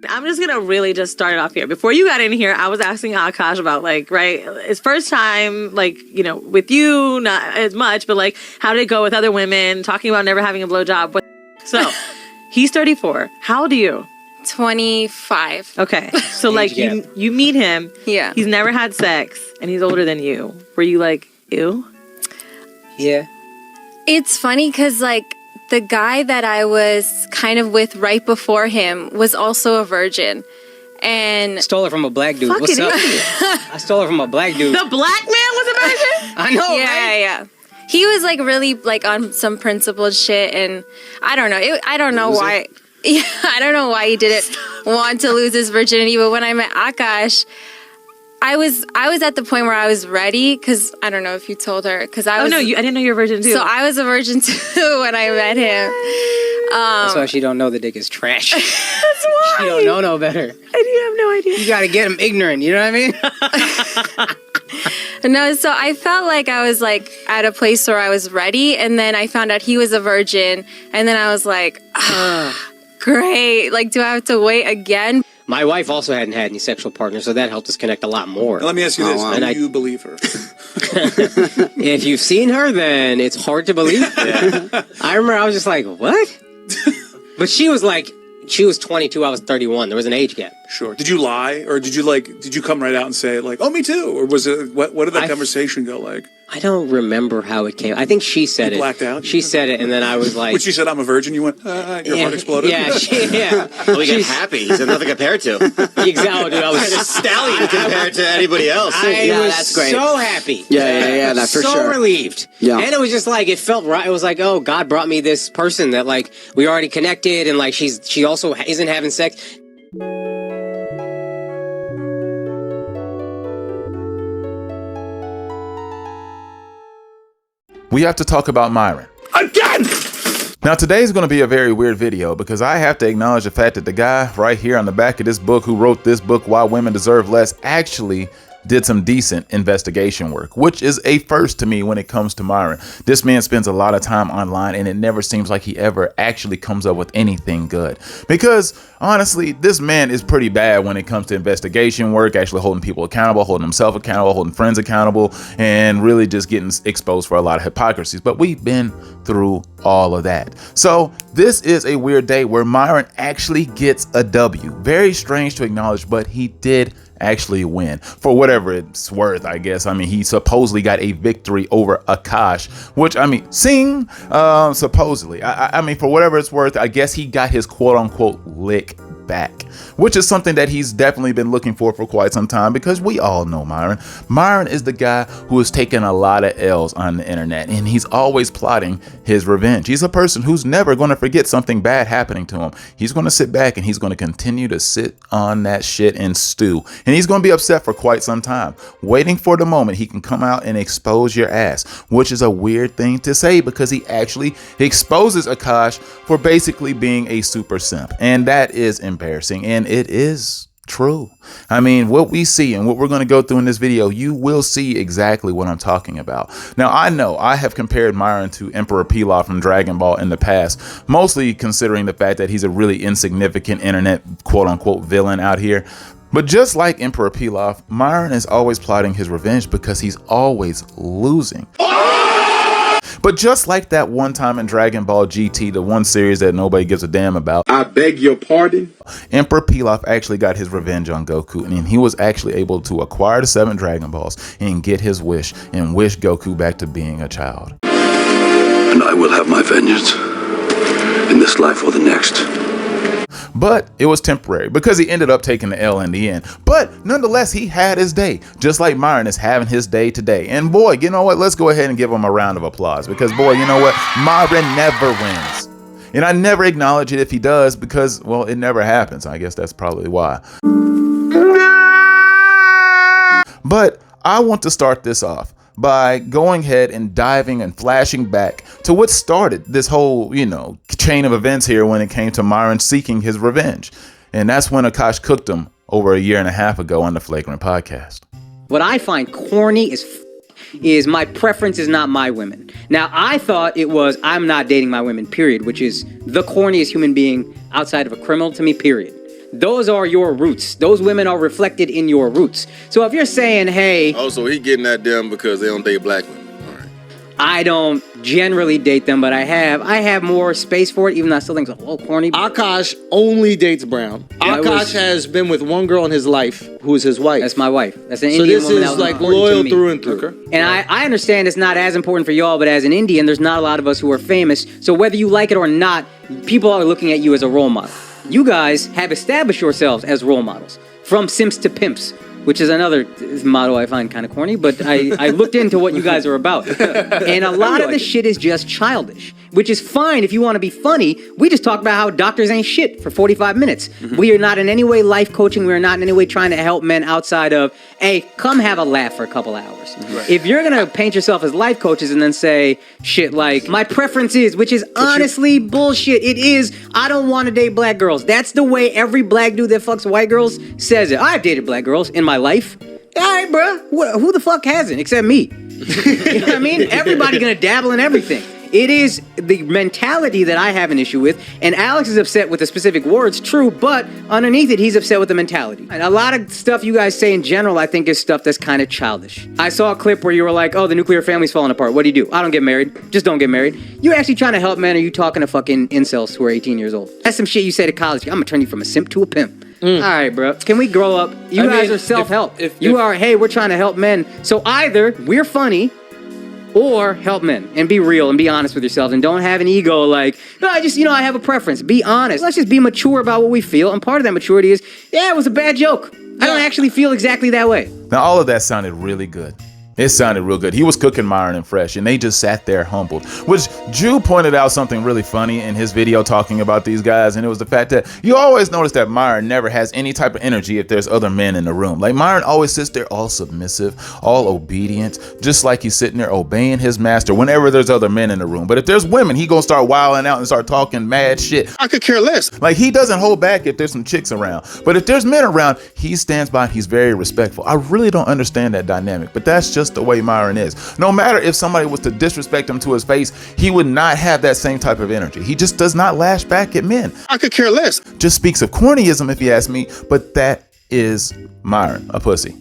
I'm just gonna really just start it off here. Before you got in here, I was asking Akash about his first time, with you, not as much, but how did it go with other women? Talking about never having a blowjob. So he's 34. How old are you? 25. Okay, so you meet him. Yeah. He's never had sex, and he's older than you. Were you ew? Yeah. It's funny because the guy that I was kind of with right before him was also a virgin. And stole it from a black dude. What's up? I stole it from a black dude. The black man was a virgin? I know, yeah. He was really on some principled shit, and I don't know. I don't know why. Yeah, I don't know why he didn't want to lose his virginity. But when I met Akash, I was at the point where I was ready, because I don't know if you told her, because I didn't know you were a virgin too. So I was a virgin too when I met him. That's why she don't know the dick is trash. That's why. She don't know no better. I have no idea. You gotta get him ignorant, you know what I mean? No, so I felt like I was at a place where I was ready, and then I found out he was a virgin, and then I was like, great. Do I have to wait again? My wife also hadn't had any sexual partners, so that helped us connect a lot more. Now, let me ask you this. Do you believe her? If you've seen her, then it's hard to believe. Yeah. I remember I was just like, what? But she was 22, I was 31. There was an age gap. Sure. Did you lie? Or did you come right out and say oh, me too? Or was it, what did that conversation go like? I don't remember how it came. I think she said it. Blacked out? She said it, and then I was like... When she said, I'm a virgin, you went, your heart exploded? Yeah, Well, he got happy. He said nothing compared to. Exactly, dude. I was a stallion compared to anybody else. That's great. So happy. Yeah, that's for sure. So relieved. Yeah. And it was just it felt right. It was oh, God brought me this person that we already connected, and she also isn't having sex. We have to talk about Myron. Again! Now today's going to be a very weird video because I have to acknowledge the fact that the guy right here on the back of this book who wrote this book, Why Women Deserve Less, actually did some decent investigation work, which is a first to me when it comes to Myron. This man spends a lot of time online, and it never seems like he ever actually comes up with anything good. Because honestly, this man is pretty bad when it comes to investigation work, actually holding people accountable, holding himself accountable, holding friends accountable, and really just getting exposed for a lot of hypocrisies. But we've been through all of that. So this is a weird day where Myron actually gets a W. Very strange to acknowledge, but he did actually win for whatever it's worth, I guess. I mean, he supposedly got a victory over Akash, which supposedly, I mean, for whatever it's worth, I guess he got his quote unquote lick back, which is something that he's definitely been looking for quite some time, because we all know Myron. Myron is the guy who has taken a lot of L's on the internet, and he's always plotting his revenge. He's a person who's never going to forget something bad happening to him. He's going to sit back and he's going to continue to sit on that shit and stew, and he's going to be upset for quite some time, waiting for the moment he can come out and expose your ass, which is a weird thing to say because he actually exposes Akash for basically being a super simp, and that is embarrassing, and it is true. I mean, what we see and what we're going to go through in this video, you will see exactly what I'm talking about. Now, I know I have compared Myron to Emperor Pilaf from Dragon Ball in the past, mostly considering the fact that he's a really insignificant internet quote unquote villain out here. But just like Emperor Pilaf, Myron is always plotting his revenge because he's always losing. But just like that one time in Dragon Ball GT, the one series that nobody gives a damn about, I beg your pardon? Emperor Pilaf actually got his revenge on Goku, and he was actually able to acquire the 7 Dragon Balls and get his wish and wish Goku back to being a child. And I will have my vengeance in this life or the next. But it was temporary because he ended up taking the L in the end. But nonetheless, he had his day, just like Myron is having his day today. And boy, you know what? Let's go ahead and give him a round of applause because boy, you know what? Myron never wins. And I never acknowledge it if he does because, well, it never happens. I guess that's probably why. But I want to start this off by going ahead and diving and flashing back to what started this whole, chain of events here when it came to Myron seeking his revenge. And that's when Akash cooked him over a year and a half ago on the Flagrant podcast. What I find corny is my preference is not my women. Now, I thought it was I'm not dating my women, period, which is the corniest human being outside of a criminal to me, period. those are your roots. Those women are reflected in your roots. So if you're saying, hey... Oh, so he getting at them because they don't date black women. All right. I don't generally date them, but I have more space for it, even though I still think it's a little corny. Akash only dates brown. Akash has been with one girl in his life who is his wife. That's my wife. That's an so Indian this woman. is like loyal through and through. Okay. And I understand it's not as important for y'all, but as an Indian, there's not a lot of us who are famous. So whether you like it or not, people are looking at you as a role model. You guys have established yourselves as role models. From simps to pimps, which is another motto I find kind of corny, but I looked into what you guys are about. And a lot of the shit is just childish, which is fine if you want to be funny. We just talk about how doctors ain't shit for 45 minutes. We are not in any way life coaching. We are not in any way trying to help men outside of, hey, come have a laugh for a couple hours. Right. If you're going to paint yourself as life coaches and then say shit like, my preference is, which is honestly bullshit. It is, I don't want to date black girls. That's the way every black dude that fucks white girls says it. I've dated black girls in my life. All right, bro. Who the fuck hasn't except me? You know what I mean? Everybody gonna dabble in everything. It is the mentality that I have an issue with, and Alex is upset with the specific words, true, but underneath it, he's upset with the mentality. And a lot of stuff you guys say in general, I think is stuff that's kind of childish. I saw a clip where you were like, oh, the nuclear family's falling apart. What do? I don't get married. Just don't get married. You actually trying to help men, or you talking to fucking incels who are 18 years old? That's some shit you say to college. I'm gonna turn you from a simp to a pimp. All right, bro. Can we grow up? You guys are self-help. Hey, we're trying to help men. So either we're funny, or help men and be real and be honest with yourselves and don't have an ego like, no, I have a preference. Be honest. Let's just be mature about what we feel. And part of that maturity is, yeah, it was a bad joke. I don't actually feel exactly that way. Now, all of that sounded really good. It sounded real good. He was cooking Myron and Fresh, and they just sat there humbled. Which Jew pointed out something really funny in his video talking about these guys, and it was the fact that you always notice that Myron never has any type of energy if there's other men in the room. Like, Myron always sits there all submissive, all obedient, just like he's sitting there obeying his master whenever there's other men in the room. But if there's women, he gonna start wilding out and start talking mad shit. I could care less. Like, he doesn't hold back if there's some chicks around. But if there's men around, he stands by and he's very respectful. I really don't understand that dynamic, but that's just the way Myron is. No matter if somebody was to disrespect him to his face, he would not have that same type of energy. He just does not lash back at men. I could care less. Just speaks of cornyism if you ask me, but that is Myron, a pussy.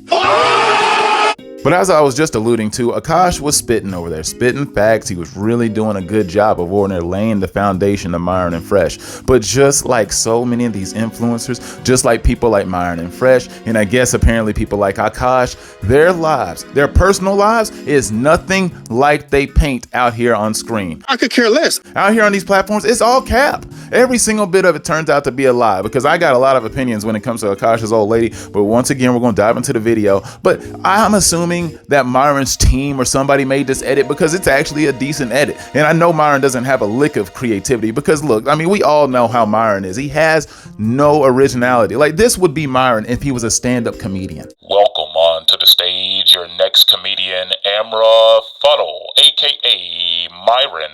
But as I was just alluding to, Akash was spitting over there, spitting facts. He was really doing a good job of laying the foundation of Myron and Fresh. But just like so many of these influencers, just like people like Myron and Fresh, and I guess apparently people like Akash, their lives, their personal lives is nothing like they paint out here on screen. I could care less. Out here on these platforms, it's all cap. Every single bit of it turns out to be a lie, because I got a lot of opinions when it comes to Akash's old lady. But once again, we're going to dive into the video. But I'm assuming that Myron's team or somebody made this edit because it's actually a decent edit. And I know Myron doesn't have a lick of creativity because, look, I mean, we all know how Myron is. He has no originality. Like, this would be Myron if he was a stand-up comedian. Welcome on to the stage your next comedian, Amra Fuddle, aka Myron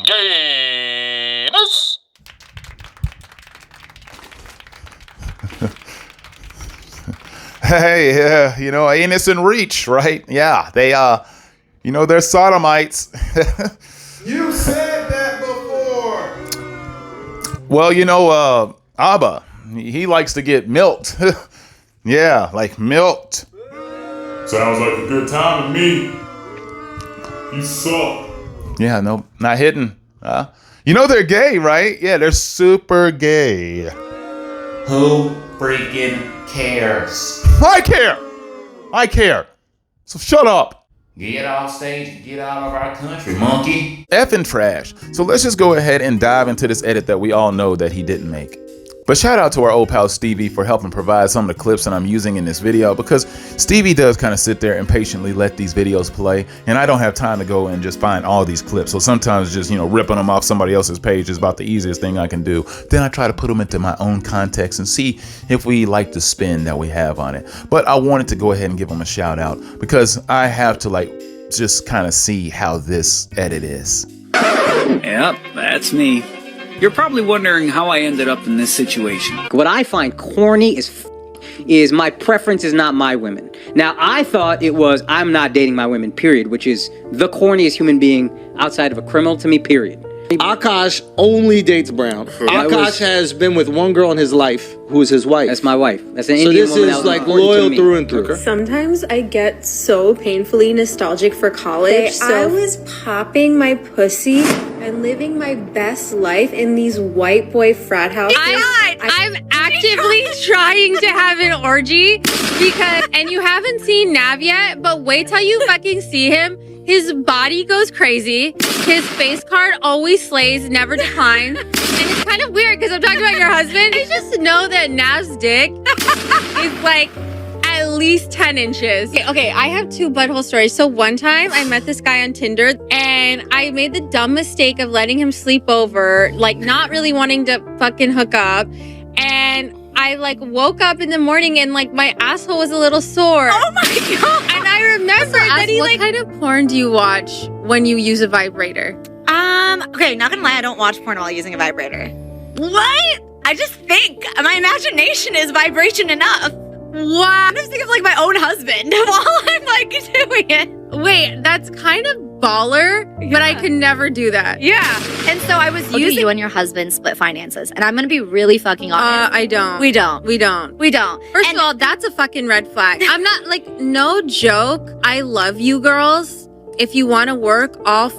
Gayness. Hey, innocent reach, right? Yeah, they, they're sodomites. You said that before. Well, Abba, he likes to get milked. Yeah, like milked. Sounds like a good time to me. You suck. Yeah, no, not hidden. They're gay, right? Yeah, they're super gay. Who freaking cares? I care. So shut up. Get off stage and get out of our country, monkey. Effing trash. So let's just go ahead and dive into this edit that we all know that he didn't make. But shout out to our old pal Stevie for helping provide some of the clips that I'm using in this video, because Stevie does kind of sit there and patiently let these videos play, and I don't have time to go and just find all these clips. So sometimes just, ripping them off somebody else's page is about the easiest thing I can do. Then I try to put them into my own context and see if we like the spin that we have on it. But I wanted to go ahead and give them a shout out because I have to just kind of see how this edit is. Yep, that's me. You're probably wondering how I ended up in this situation. What I find corny is my preference is not my women. Now, I thought it was I'm not dating my women, period, which is the corniest human being outside of a criminal to me, period. Akaash only dates brown. Akaash has been with one girl in his life who is his wife. That's my wife. That's an So Indian this woman. is that was like important to loyal me. through and through. Sometimes I get so painfully nostalgic for college. I was popping my pussy and living my best life in these white boy frat houses. I'm actively trying to have an orgy and you haven't seen Nav yet, but wait till you fucking see him. His body goes crazy. His face card always slays, never declines. And it's kind of weird because I'm talking about your husband. I just know that Nav's dick is like at least 10 inches. Okay, I have 2 butthole stories. So one time I met this guy on Tinder and I made the dumb mistake of letting him sleep over, like not really wanting to fucking hook up. And I like woke up in the morning and like my asshole was a little sore. Oh my God. And I remember that he what kind of porn do you watch when you use a vibrator? Okay, not gonna lie, I don't watch porn while using a vibrator. What? I just think my imagination is vibration enough. What? I just think of like my own husband while I'm like doing it. Wait, that's kind of baller, but I could never do that. Yeah. And so I was using you and your husband split finances, and I'm gonna be really fucking honest. I don't. We don't. We don't. We don't. First of all, that's a fucking red flag. I'm not like, no joke. I love you girls. If you want to work, all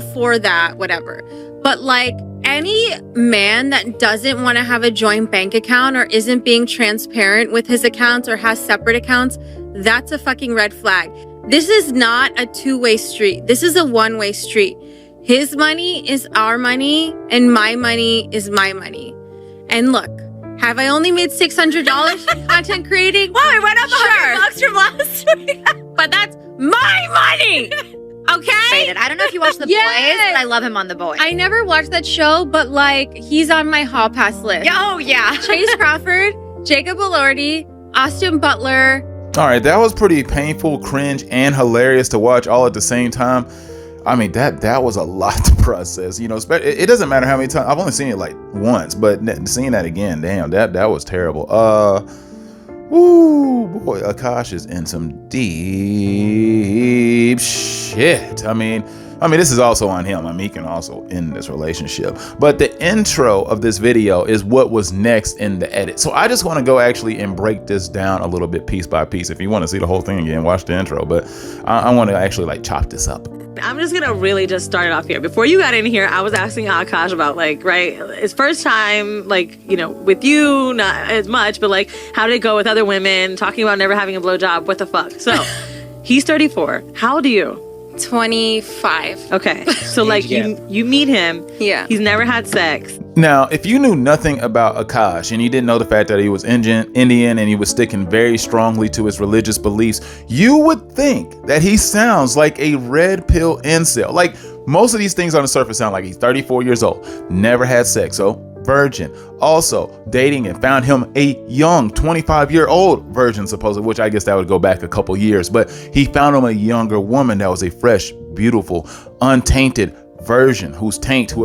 for that, whatever. But like any man that doesn't want to have a joint bank account or isn't being transparent with his accounts or has separate accounts, that's a fucking red flag. This is not a 2-way street. This is a 1-way street. His money is our money and my money is my money. And look, have I only made $600 content creating? Wow, I went up $100 from last week. But that's my money. Okay? I don't know if you watch The Boys, but I love him on The Boys. I never watched that show, but like he's on my hall pass list. Oh yeah. Chase Crawford, Jacob Elordi, Austin Butler. All right, that was pretty painful, cringe, and hilarious to watch all at the same time. I mean, that was a lot to process. You know, it doesn't matter how many times. I've only seen it like once, but seeing that again, damn, that was terrible. Ooh, boy, Akash is in some deep shit. I mean, this is also on him. I mean, he can also end this relationship. But the intro of this video is what was next in the edit. So I just want to go actually and break this down a little bit piece by piece. If you want to see the whole thing again, watch the intro. But I want to actually like chop this up. I'm just gonna really just start it off here. Before you got in here, I was asking Akash about like, right, his first time, like, you know, with you, not as much, but like, how did it go with other women? Talking about never having a blowjob. What the fuck? So, he's 34. How old are you? 25. Okay, so like you meet him. Yeah. He's never had sex. Now, if you knew nothing about Akash and you didn't know the fact that he was Indian and he was sticking very strongly to his religious beliefs, you would think that he sounds like a red pill incel. Like most of these things on the surface sound like he's 34 years old, never had sex, so virgin. Also dating and found him a young 25-year-old virgin, supposedly, which I guess that would go back a couple years, but he found him a younger woman that was a fresh, beautiful, untainted version who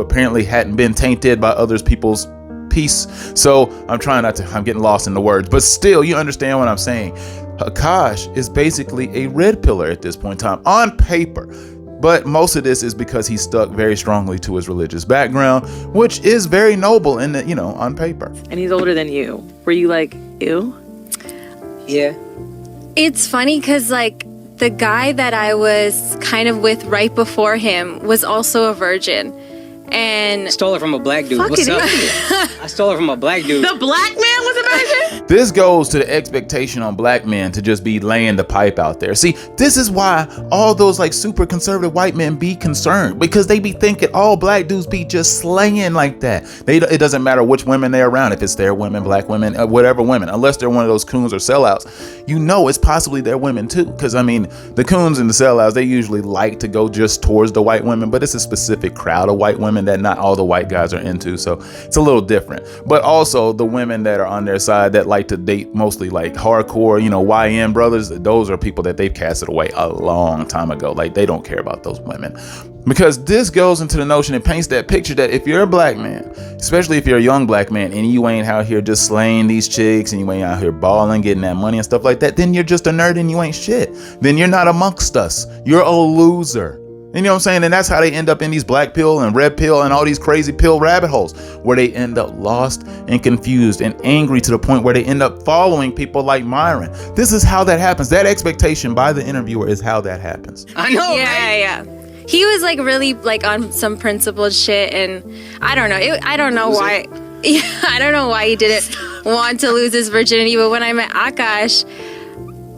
apparently hadn't been tainted by other people's piece. So I'm getting lost in the words, but still, you understand what I'm saying. Akash is basically a red pillar at this point in time on paper. But most of this is because he stuck very strongly to his religious background, which is very noble in the, on paper. And he's older than you. Were you like, ew? Yeah. It's funny because like the guy that I was kind of with right before him was also a virgin. And stole it from a black dude. What's up? I stole it from a black dude. The black man was a virgin? This goes to the expectation on black men to just be laying the pipe out there. See, this is why all those like super conservative white men be concerned, because they be thinking all black dudes be just slaying like that. It doesn't matter which women they're around, if it's their women, black women, whatever women, unless they're one of those coons or sellouts. It's possibly their women too. Because I mean, the coons and the sellouts, they usually like to go just towards the white women, but it's a specific crowd of white women that not all the white guys are into, so it's a little different. But also the women that are on their side that like to date mostly like hardcore, YN brothers, those are people that they've casted away a long time ago. Like they don't care about those women, because this goes into the notion and paints that picture that if you're a black man, especially if you're a young black man, and you ain't out here just slaying these chicks and you ain't out here balling, getting that money and stuff like that, then you're just a nerd and you ain't shit. Then you're not amongst us. You're a loser. You know what I'm saying? And that's how they end up in these black pill and red pill and all these crazy pill rabbit holes where they end up lost and confused and angry to the point where they end up following people like Myron. This is how that happens. That expectation by the interviewer is how that happens. I know. Yeah. He was like really like on some principled shit, and I don't know. I don't know why. Yeah, I don't know why he didn't want to lose his virginity. But when I met Akash,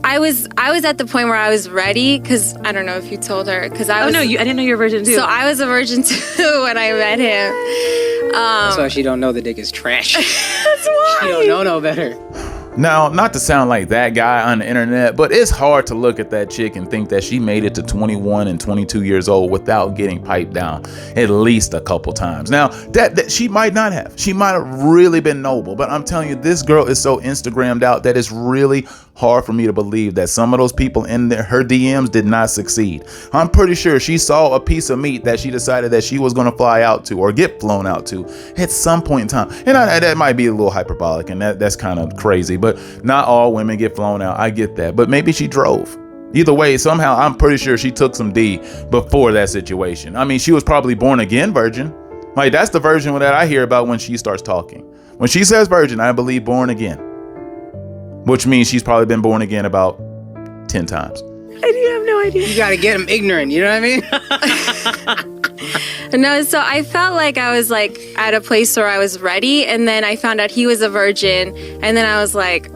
I was at the point where I was ready, because I don't know if you told her, because I was. I didn't know you were a virgin too. So I was a virgin too when I met him. That's why she don't know the dick is trash. That's why. She don't know no better. Now, not to sound like that guy on the internet, but it's hard to look at that chick and think that she made it to 21 and 22 years old without getting piped down at least a couple times. Now, that she might not have. She might have really been noble, but I'm telling you, this girl is so Instagrammed out that it's really hard for me to believe that some of those people in her DMs did not succeed. I'm pretty sure she saw a piece of meat that she decided that she was going to fly out to or get flown out to at some point in time. And that might be a little hyperbolic, and that's kind of crazy, but not all women get flown out. I get that, but maybe she drove. Either way, somehow I'm pretty sure she took some D before that situation. I mean, she was probably born again virgin. Like, that's the version that I hear about when she starts talking. When she says virgin, I believe born again, which means she's probably been born again about 10 times. I have no idea. You gotta get them ignorant, you know what I mean? No, so I felt like I was like at a place where I was ready, and then I found out he was a virgin, and then I was like,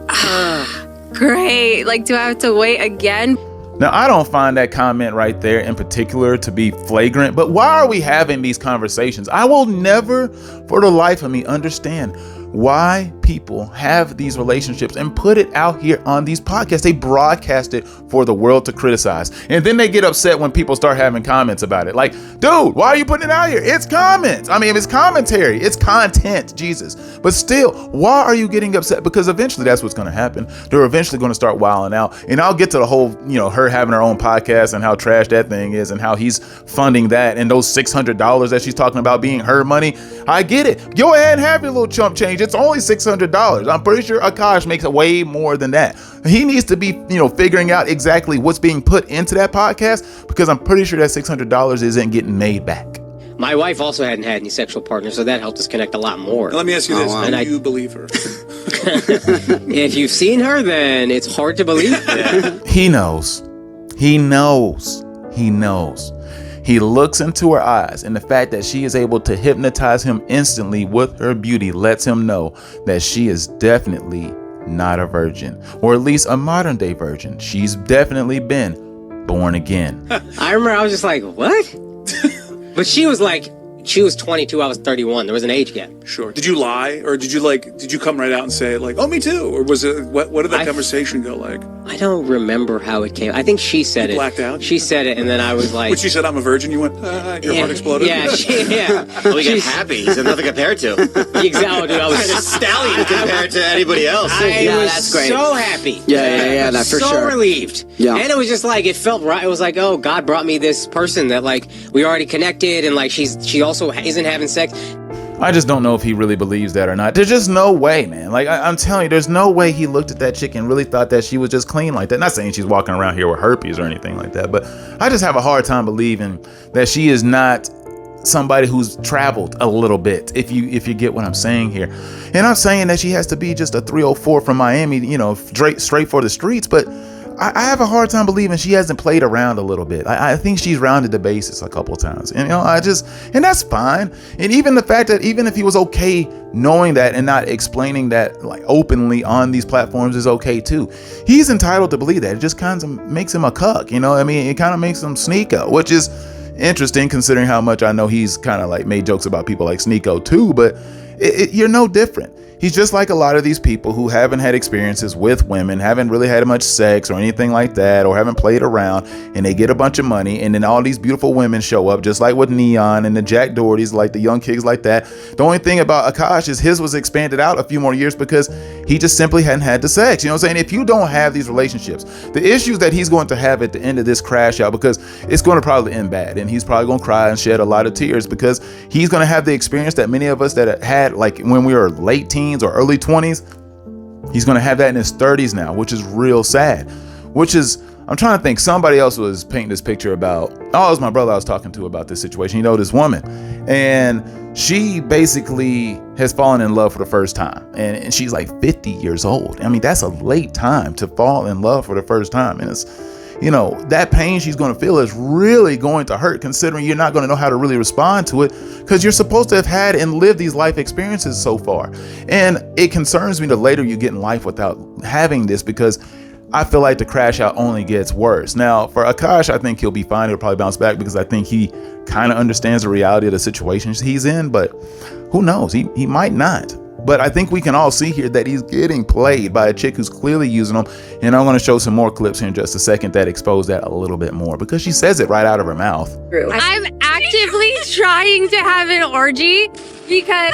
great. Like, do I have to wait again? Now, I don't find that comment right there in particular to be flagrant, but why are we having these conversations? I will never, for the life of me, understand why people have these relationships and put it out here on these podcasts. They broadcast it for the world to criticize. And then they get upset when people start having comments about it. Like, dude, why are you putting it out here? It's comments. I mean, it's commentary. It's content, Jesus. But still, why are you getting upset? Because eventually that's what's going to happen. They're eventually going to start wilding out. And I'll get to the whole, her having her own podcast and how trash that thing is and how he's funding that and those $600 that she's talking about being her money. I get it. Go ahead and have your little chump change. It's only $600. I'm pretty sure Akash makes way more than that. He needs to be, figuring out exactly what's being put into that podcast, because I'm pretty sure that $600 isn't getting made back. My wife also hadn't had any sexual partners, so that helped us connect a lot more. Let me ask you this. Do you believe her? If you've seen her, then it's hard to believe. Yeah. He knows. He knows. He knows. He looks into her eyes, and the fact that she is able to hypnotize him instantly with her beauty lets him know that she is definitely not a virgin, or at least a modern day virgin. She's definitely been born again. I remember I was just like, what? But she was 22, I was 31. There was an age gap. Sure. Did you lie, or did you come right out and say like, oh, me too? Or was it, what did that conversation go like? I don't remember how it came. I think she said it. Blacked out? She said it, and then I was like... When she said, I'm a virgin, you went, your heart exploded? Yeah, Well, we got happy. He's nothing compared to. Exactly, dude. I was a stallion compared to anybody else. I was so happy. Yeah, that for so sure. relieved. Yeah. And it was just like, it felt right. It was like, oh, God brought me this person that like, we already connected, and like, she also isn't having sex. I just don't know if he really believes that or not. There's just no way, man. Like, I'm telling you, there's no way he looked at that chick and really thought that she was just clean like that. Not saying she's walking around here with herpes or anything like that, but I just have a hard time believing that she is not somebody who's traveled a little bit, if you get what I'm saying here. And I'm saying that she has to be just a 304 from Miami, straight for the streets, but I have a hard time believing she hasn't played around a little bit. I think she's rounded the bases a couple of times. And, and that's fine. And even the fact that even if he was okay knowing that and not explaining that like openly on these platforms is okay too. He's entitled to believe that. It just kind of makes him a cuck. It kind of makes him Sneeko, which is interesting considering how much I know he's kind of like made jokes about people like Sneeko too, but you're no different. He's just like a lot of these people who haven't had experiences with women, haven't really had much sex or anything like that, or haven't played around, and they get a bunch of money, and then all these beautiful women show up, just like with Neon and the Jack Dohertys, like the young kids like that. The only thing about Akash is his was expanded out a few more years because he just simply hadn't had the sex. You know what I'm saying? If you don't have these relationships, the issues that he's going to have at the end of this crash out, because it's going to probably end bad, and he's probably going to cry and shed a lot of tears because he's going to have the experience that many of us that had like when we were late teens or early 20s, he's going to have that in his 30s now, which is real sad, which is I'm trying to think. Somebody else was painting this picture about, it was my brother I was talking to about this situation. This woman, and she basically has fallen in love for the first time, and she's like 50 years old. I mean, that's a late time to fall in love for the first time, and it's, that pain she's going to feel is really going to hurt, considering you're not going to know how to really respond to it, because you're supposed to have had and lived these life experiences so far. And it concerns me the later you get in life without having this, because I feel like the crash out only gets worse. Now, for Akash, I think he'll be fine. He'll probably bounce back, because I think he kind of understands the reality of the situation he's in, but who knows? He might not. But I think we can all see here that he's getting played by a chick who's clearly using him. And I'm going to show some more clips here in just a second that expose that a little bit more, because she says it right out of her mouth. I'm actively trying to have an orgy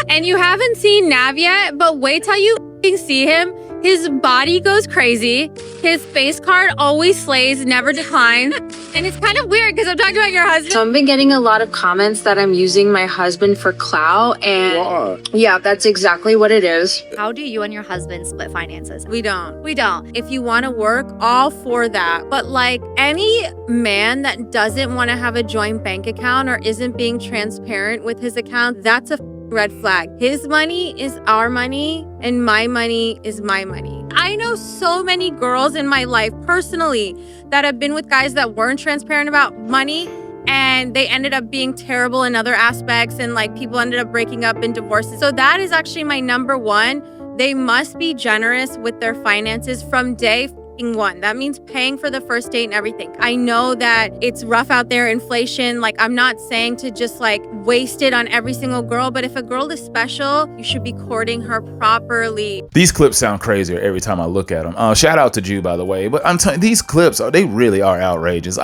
and you haven't seen Nav yet, but wait till you see him. His body goes crazy. His face card always slays, never declines. And it's kind of weird because I'm talking about your husband. So I've been getting a lot of comments that I'm using my husband for clout, and yeah, that's exactly what it is. How do you and your husband split finances? We don't. If you want to work, all for that. But like any man that doesn't want to have a joint bank account or isn't being transparent with his account, that's a red flag. His money is our money and my money is my money. I know so many girls in my life personally that have been with guys that weren't transparent about money, and they ended up being terrible in other aspects, and like people ended up breaking up in divorces. So that is actually my number one. They must be generous with their finances from day one. That means paying for the first date and everything. I know that it's rough out there, inflation. Like, I'm not saying to just like waste it on every single girl, but if a girl is special, you should be courting her properly. These clips sound crazier every time I look at them. Shout out to Jew, by the way. But I'm telling these clips, they really are outrageous.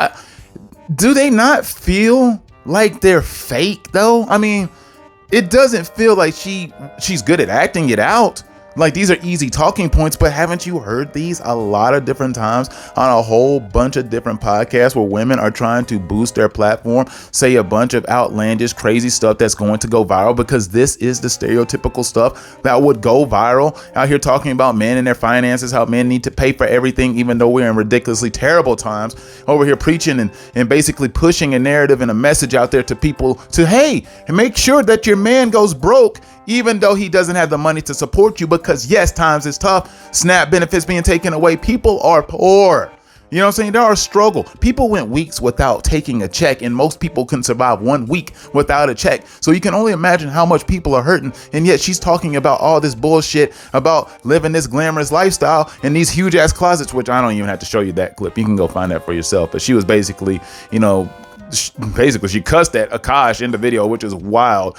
Do they not feel like they're fake though? I mean, it doesn't feel like she's good at acting it out. Like, these are easy talking points, but haven't you heard these a lot of different times on a whole bunch of different podcasts where women are trying to boost their platform, say a bunch of outlandish, crazy stuff that's going to go viral, because this is the stereotypical stuff that would go viral out here, talking about men and their finances, how men need to pay for everything, even though we're in ridiculously terrible times, over here preaching and basically pushing a narrative and a message out there to people to, hey, make sure that your man goes broke, even though he doesn't have the money to support you, because yes, times is tough. SNAP benefits being taken away. People are poor. You know what I'm saying? There are struggle. People went weeks without taking a check, and most people can survive 1 week without a check. So you can only imagine how much people are hurting. And yet she's talking about all this bullshit about living this glamorous lifestyle in these huge ass closets, which I don't even have to show you that clip. You can go find that for yourself. But she was basically, she cussed at Akash in the video, which is wild.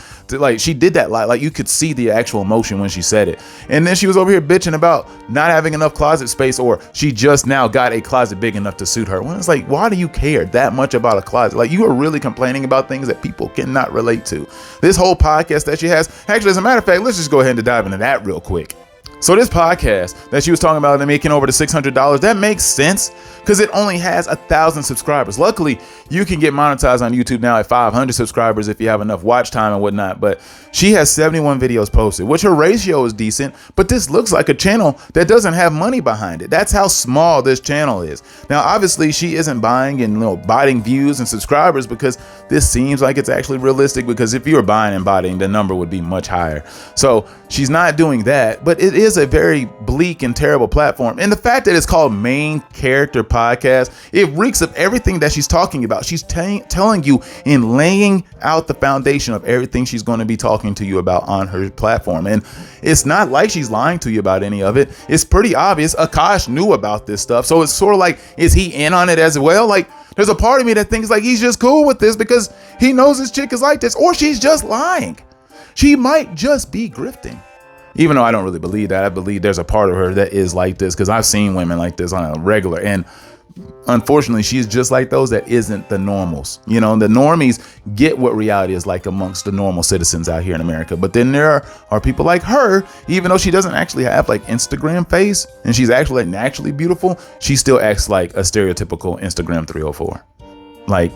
She did that like you could see the actual emotion when she said it. And then she was over here bitching about not having enough closet space, or she just now got a closet big enough to suit her. Well, it's like, why do you care that much about a closet? Like, you are really complaining about things that people cannot relate to. This whole podcast that she has, actually, as a matter of fact, let's just go ahead and dive into that real quick. So this podcast that she was talking about and making over the $600, that makes sense because it only has 1,000 subscribers. Luckily, you can get monetized on YouTube now at 500 subscribers if you have enough watch time and whatnot. But she has 71 videos posted, which her ratio is decent. But this looks like a channel that doesn't have money behind it. That's how small this channel is. Now, obviously, she isn't buying and biting views and subscribers because this seems like it's actually realistic. Because if you were buying and biting, the number would be much higher. So she's not doing that. But it is a very bleak and terrible platform. And the fact that it's called Main Character Podcast, it reeks of everything that she's talking about. She's telling you and laying out the foundation of everything she's going to be talking to you about on her platform. And it's not like she's lying to you about any of it. It's pretty obvious. Akash knew about this stuff. So it's sort of like, is he in on it as well? Like, there's a part of me that thinks like he's just cool with this because he knows this chick is like this, or she's just lying. She might just be grifting. Even though I don't really believe that. I believe there's a part of her that is like this because I've seen women like this on a regular. And unfortunately, she's just like those that isn't the normals. The normies get what reality is like amongst the normal citizens out here in America. But then there are people like her, even though she doesn't actually have like Instagram face and she's actually like naturally beautiful, she still acts like a stereotypical Instagram 304. Like,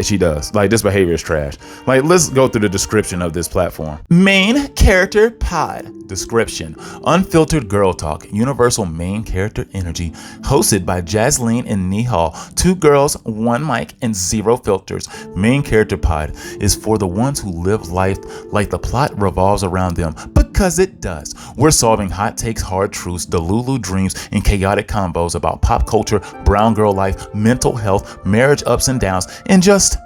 She does. Like, this behavior is trash. Like, let's go through the description of this platform. Main character pod. Description: unfiltered girl talk, universal main character energy, hosted by Jasleen and Nihal. 2 girls, 1 mic, and 0 filters. Main character pod is for the ones who live life like the plot revolves around them, because it does. We're solving hot takes, hard truths, Delulu dreams, and chaotic combos about pop culture, brown girl life, mental health, marriage ups and downs, and just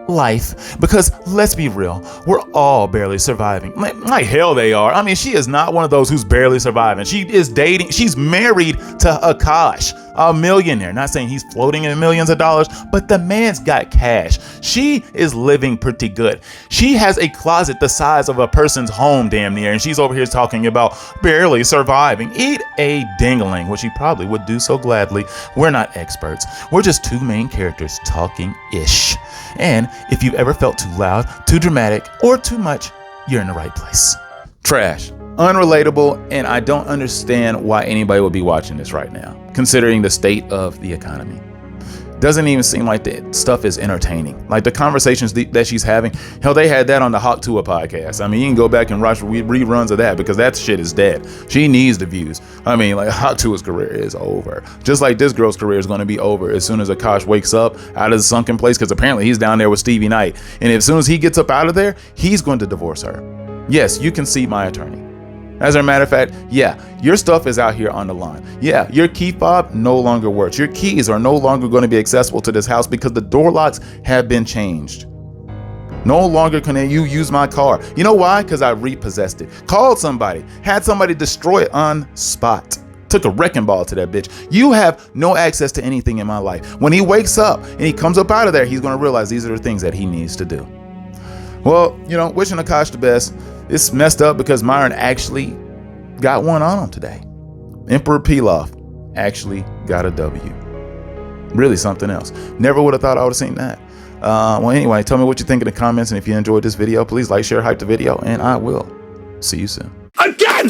life. Because let's be real, we're all barely surviving. Like hell they are. I mean, she is not one of those who's barely surviving. She is dating, she's married to Akash, a millionaire. Not saying he's floating in millions of dollars, but the man's got cash. She is living pretty good. She has a closet the size of a person's home damn near, and she's over here talking about barely surviving. Eat a dingling, which she probably would do so gladly. We're not experts. We're just 2 main characters talking ish. And if you've ever felt too loud, too dramatic, or too much, you're in the right place. Trash. Unrelatable, and I don't understand why anybody would be watching this right now, considering the state of the economy. Doesn't even seem like the stuff is entertaining. Like the conversations that she's having, hell, they had that on the Hawk Tua podcast. I mean, you can go back and watch reruns of that because that shit is dead. She needs the views. I mean, like, Hawk Tua's career is over. Just like this girl's career is going to be over as soon as Akash wakes up out of the sunken place, because apparently he's down there with Stevie Knight. And as soon as he gets up out of there, he's going to divorce her. Yes, you can see my attorney. As a matter of fact, yeah, your stuff is out here on the line. Yeah, your key fob no longer works. Your keys are no longer going to be accessible to this house because the door locks have been changed. No longer can you use my car. You know why? Because I repossessed it. Called somebody. Had somebody destroy it on spot. Took a wrecking ball to that bitch. You have no access to anything in my life. When he wakes up and he comes up out of there, he's going to realize these are the things that he needs to do. Well, you know, wishing Akash the best. It's messed up because Myron actually got one on him today. Emperor Pilaf actually got a W. Really something else. Never would have thought I would have seen that. Well, anyway, tell me what you think in the comments, and if you enjoyed this video, please like, share, hype the video, and I will see you soon. Again!